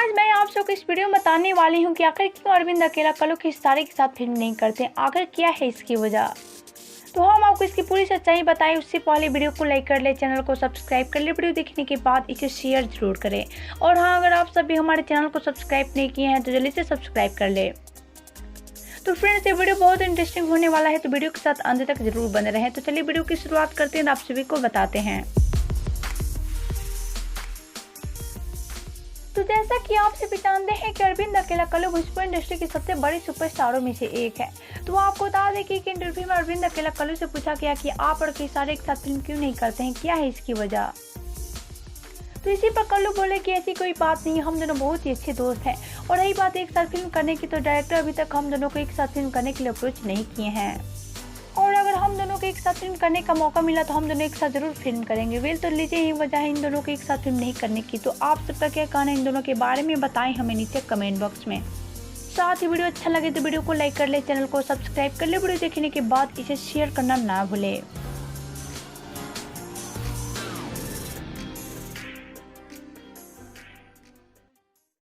आज मैं आप सबको इस वीडियो में बताने वाली हूँ कि आखिर क्यों अरविंद अकेला कल्लू की सितारे के साथ फिल्म नहीं करते, आखिर क्या है इसकी वजह। तो हम आपको इसकी पूरी सच्चाई बताएं उससे पहले वीडियो को लाइक कर ले, चैनल को सब्सक्राइब कर ले, वीडियो देखने के बाद इसे शेयर जरूर करें। और हाँ, अगर आप सभी हमारे चैनल को सब्सक्राइब नहीं किए हैं तो जल्दी से सब्सक्राइब कर ले। तो फ्रेंड्स, ये वीडियो बहुत इंटरेस्टिंग होने वाला है, तो वीडियो के साथ अंत तक जरूर बने रहें। तो चलिए वीडियो की शुरुआत करते हैं, आप सभी को बताते हैं। तो जैसा कि आप सभी जानते हैं कि अरविंद अकेला कल्लू भोजपुरी इंडस्ट्री की सबसे बड़ी सुपरस्टारों में से एक है। तो आपको बता दें कि एक इंटरव्यू में अरविंद अकेला कल्लू से पूछा गया कि आप और खेसारी एक साथ फिल्म क्यों नहीं करते हैं, क्या है इसकी वजह। तो इसी पर कल्लू बोले कि ऐसी कोई बात नहीं, हम दोनों बहुत ही अच्छे दोस्त हैं। और रही बात एक साथ फिल्म करने की, तो डायरेक्टर अभी तक हम दोनों को एक साथ फिल्म करने के लिए अप्रोच नहीं किए हैं। और अगर हम दोनों को एक साथ फिल्म करने का मौका मिला तो हम दोनों एक साथ जरूर फिल्म करेंगे। वेल, तो लीजिए यही वजह है इन दोनों को एक साथ फिल्म नहीं करने की। तो आप सबका क्या कहना है इन दोनों के बारे में, बताएं हमें नीचे कमेंट बॉक्स में। साथ ही वीडियो अच्छा लगे तो वीडियो को लाइक कर ले, चैनल को सब्सक्राइब कर ले, वीडियो देखने के बाद इसे शेयर करना ना भूले।